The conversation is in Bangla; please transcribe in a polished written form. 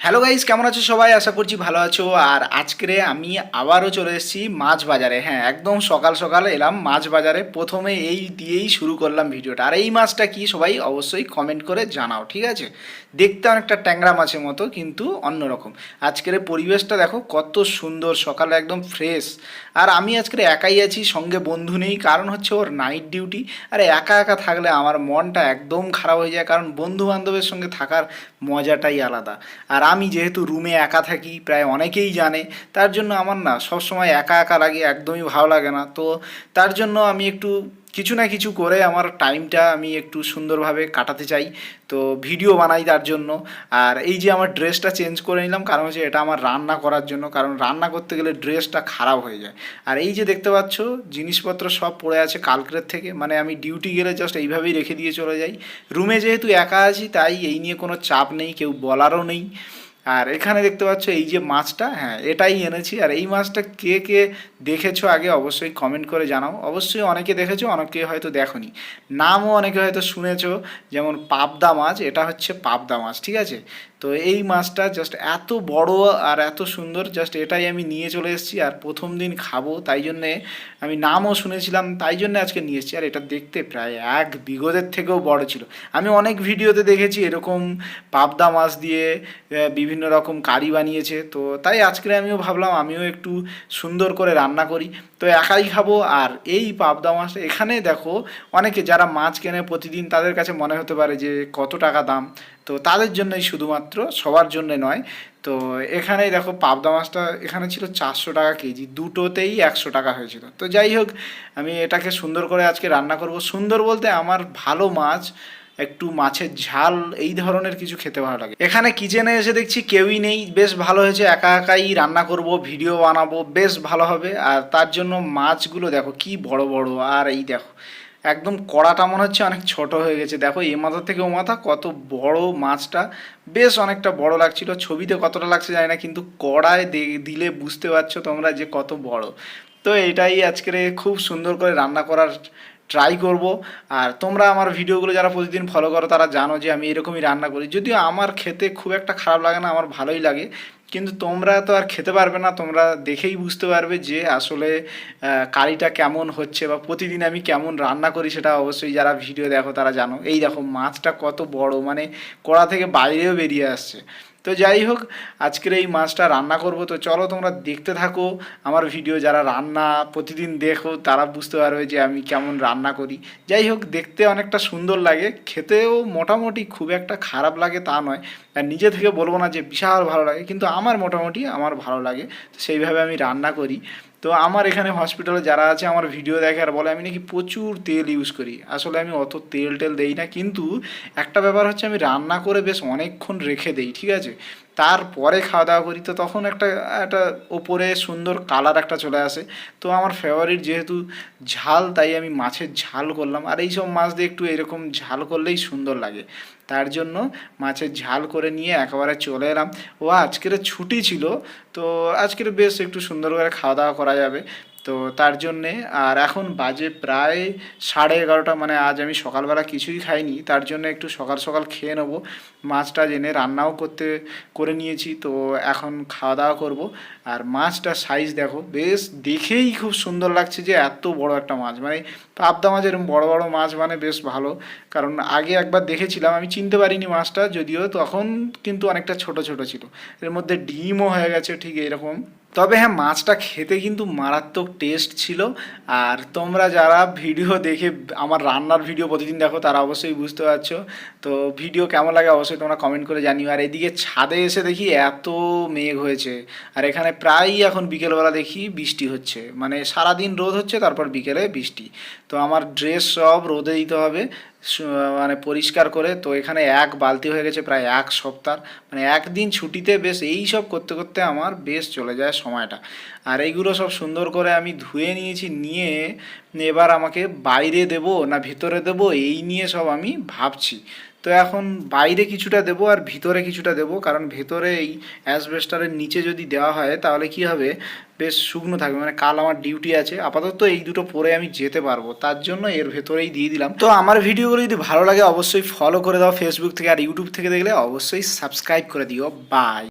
হ্যালো গাইস, কেমন আছো সবাই? আশা করছি ভালো আছো। আর আজকে আমি আবারও চলে এসেছি মাছ বাজারে। হ্যাঁ, একদম সকাল সকাল এলাম মাছ বাজারে। প্রথমে এই দিয়েই শুরু করলাম ভিডিওটা। আর এই মাছটা কি সবাই অবশ্যই কমেন্ট করে জানাও, ঠিক আছে? দেখতে অনেকটা ট্যাংরা মাছের মতো, কিন্তু অন্যরকম। আজকের পরিবেশটা দেখো কত সুন্দর, সকালে একদম ফ্রেশ। আর আমি আজকে একাই আছি, সঙ্গে বন্ধু নেই, কারণ হচ্ছে ওর নাইট ডিউটি। আর একা একা থাকলে আমার মনটা একদম খারাপ হয়ে যায়, কারণ বন্ধু বান্ধবের সঙ্গে থাকার মজাটাই আলাদা। আর আমি যেহেতু রুমে একা থাকি, প্রায় অনেকেই জানে, তার জন্য আমার না সবসময় একা একা লাগে, একদমই ভালো লাগে না। তো তার জন্য আমি একটু কিছু না কিছু করে আমার টাইমটা আমি একটু সুন্দরভাবে কাটাতে চাই। তো ভিডিও বানাই তার জন্য। আর এই যে আমার ড্রেসটা চেঞ্জ করে নিলাম, কারণ হচ্ছে এটা আমার রান্না করার জন্য, কারণ রান্না করতে গেলে ড্রেসটা খারাপ হয়ে যায়। আর এই যে দেখতে পাচ্ছ জিনিসপত্র সব পড়ে আছে কালকের থেকে, মানে আমি ডিউটি গেলে জাস্ট এইভাবেই রেখে দিয়ে চলে যাই। রুমে যেহেতু একা আছি, তাই এই নিয়ে কোনো চাপ নেই, কেউ বলারও নেই। আর এখানে দেখতে পাচ্ছ এই যে মাছটা, হ্যাঁ এটাই এনেছি। আর এই মাছটা কে কে দেখেছো আগে অবশ্যই কমেন্ট করে জানাও। অবশ্যই অনেকে দেখেছো, অনেকে হয়তো দেখোনি। নামও অনেকে হয়তো শুনেছো, যেমন পাবদা মাছ। এটা হচ্ছে পাবদা মাছ, ঠিক আছে? তো এই মাছটা জাস্ট এত বড় আর এত সুন্দর, জাস্ট এটাই আমি নিয়ে চলে এসেছি। আর প্রথম দিন খাবো, তাই জন্যে আমি নামও শুনেছিলাম, তাই জন্য আজকে নিয়ে এসেছি। আর এটা দেখতে প্রায় এক বিঘতের থেকেও বড় ছিল। আমি অনেক ভিডিওতে দেখেছি এরকম পাবদা মাছ দিয়ে বিভিন্ন রকম কারি বানিয়েছে। তো তাই আজকে আমিও ভাবলাম আমিও একটু সুন্দর করে রান্না করি। তো একাই খাবো। আর এই পাবদা মাছ এখানে দেখো, অনেকে যারা মাছ কেনে প্রতিদিন, তাদের কাছে মনে হতে পারে যে কত টাকা দাম। তো তাদের জন্যই শুধুমাত্র, সবার জন্য নয়। তো এখানেই দেখো পাবদা মাছটা এখানে ছিল 400 টাকা কেজি, দুটোতেই 100 টাকা হয়েছিল। তো যাই হোক, আমি এটাকে সুন্দর করে আজকে রান্না করব। সুন্দর বলতে আমার ভালো মাছ, একটু মাছের ঝাল, এই ধরনের কিছু খেতে ভালো লাগে। এখানে কিচেনে এসে দেখছি কেউই নেই, বেশ ভালো হয়েছে। একা একাই রান্না করব, ভিডিও বানাবো, বেশ ভালো হবে। আর তার জন্য মাছগুলো দেখো কি বড় বড়। আর এই দেখো একদম কড়াটা মনে হচ্ছে অনেক ছোট হয়ে গেছে। দেখো এ মাথা থেকে ও মাথা কত বড় মাছটা, বেশ অনেকটা বড় লাগছিল। ছবিতে কতটা লাগছে জানি না, কিন্তু কড়ায় দিলে বুঝতে পারছো তোমরা যে কত বড়। তো এটাই আজকের খুব সুন্দর করে রান্না করার ট্রাই করব। আর তোমরা আমার ভিডিওগুলো যারা প্রতিদিন ফলো করো, তারা জানো যে আমি এরকমই রান্না করি। যদিও আমার খেতে খুব একটা খারাপ লাগে না, আমার ভালোই লাগে। কিন্তু তোমরা তো আর খেতে পারবে না, তোমরা দেখেই বুঝতে পারবে যে আসলে কারিটা কেমন হচ্ছে, বা প্রতিদিন আমি কেমন রান্না করি। সেটা অবশ্যই যারা ভিডিও দেখো তারা জানো। এই দেখো মাছটা কত বড়, মানে কড়া থেকে বাইরেও বেরিয়ে আসছে। তো যাই হোক, আজকের এই মাছটা রান্না করব। তো চলো তোমরা দেখতে থাকো আমার ভিডিও। যারা রান্না প্রতিদিন দেখো তারা বুঝতে পারবে যে আমি কেমন রান্না করি। যাই হোক, দেখতে অনেকটা সুন্দর লাগে, খেতেও মোটামুটি খুব একটা খারাপ লাগে তা নয়। আর নিজে থেকে বলবো না যে বিশাল ভালো লাগে, কিন্তু আমার মোটামুটি আমার ভালো লাগে। তো সেইভাবে আমি রান্না করি। তো আমার এখানে হসপিটালে যারা আছে আমার ভিডিও দেখে আর বলে আমি নাকি প্রচুর তেল ইউজ করি। আসলে আমি অত তেল টেল দেই না, কিন্তু একটা ব্যাপার হচ্ছে আমি রান্না করে বেশ অনেকক্ষণ রেখে দেই, ঠিক আছে? তারপরে খাওয়া দাওয়া করি, তো তখন একটা একটা ওপরে সুন্দর কালার একটা চলে আসে। তো আমার ফেভারিট যেহেতু ঝাল, তাই আমি মাছের ঝাল করলাম। আর এই সব মাছ দিয়ে একটু এরকম ঝাল করলেই সুন্দর লাগে। তার জন্য মাছের ঝাল করে নিয়ে একেবারে চলে এলাম। ও আজকের ছুটি ছিল, তো আজকের বেশ একটু সুন্দর করে খাওয়া দাওয়া করা যাবে। তো তার জন্যে, আর এখন বাজে প্রায় 11:30, মানে আজ আমি সকালবেলা কিছুই খাইনি, তার জন্য একটু সকাল সকাল খেয়ে নেবো। মাছটা জেনে রান্নাও করে নিয়েছি, তো এখন খাওয়া দাওয়া করব। আর মাছটার সাইজ দেখো, বেশ দেখেই খুব সুন্দর লাগছে যে এত বড় একটা মাছ। মানে পাবদা মাছ এরকম বড় বড় মাছ মানে বেশ ভালো। কারণ আগে একবার দেখেছিলাম, আমি চিনতে পারিনি মাছটা, যদিও তখন কিন্তু অনেকটা ছোট ছোট ছিল। এর মধ্যে ডিমও হয়ে গেছে ঠিক এরকম। তবে হ্যাঁ, মাছটা খেতে কিন্তু মারাত্মক টেস্ট ছিল। আর তোমরা যারা ভিডিও দেখে, আমার রান্নার ভিডিও প্রতিদিন দেখো, তারা অবশ্যই বুঝতে পারছো। তো ভিডিও কেমন লাগে অবশ্যই তোমরা কমেন্ট করে জানিও। আর এদিকে ছাদে এসে দেখি এত মেঘ হয়েছে। আর এখানে প্রায়ই এখন বিকেলবেলা দেখি বৃষ্টি হচ্ছে, মানে সারাদিন রোদ হচ্ছে, তারপর বিকেলে বৃষ্টি। তো আমার ড্রেস সব রোদে দিতে হবে, মানে পরিষ্কার করে। তো এখানে এক বালতি হয়ে গেছে প্রায় এক সপ্তাহ, মানে একদিন ছুটিতে বেশ এই সব করতে করতে আমার বেশ চলে যায় সময়টা। আর এইগুলো সব সুন্দর করে আমি ধুয়ে নিয়েছি, নিয়ে এবার আমাকে বাইরে দেবো না ভিতরে দেবো, এই নিয়ে সব আমি ভাবছি। তো এখন বাইরে কিছুটা দেবো আর ভিতরে কিছুটা দেবো, কারণ ভেতরে এই অ্যাসবেস্টারের নিচে যদি দেওয়া হয় তাহলে কি হবে, বেশ শুকনো থাকবে। মানে কাল আমার ডিউটি আছে, আপাতত এই দুটো পরে আমি যেতে পারবো, তার জন্য এর ভেতরেই দিয়ে দিলাম। তো আমার ভিডিওগুলো যদি ভালো লাগে অবশ্যই ফলো করে দাও ফেসবুক থেকে, আর ইউটিউব থেকে দেখলে অবশ্যই সাবস্ক্রাইব করে দিও। বাই।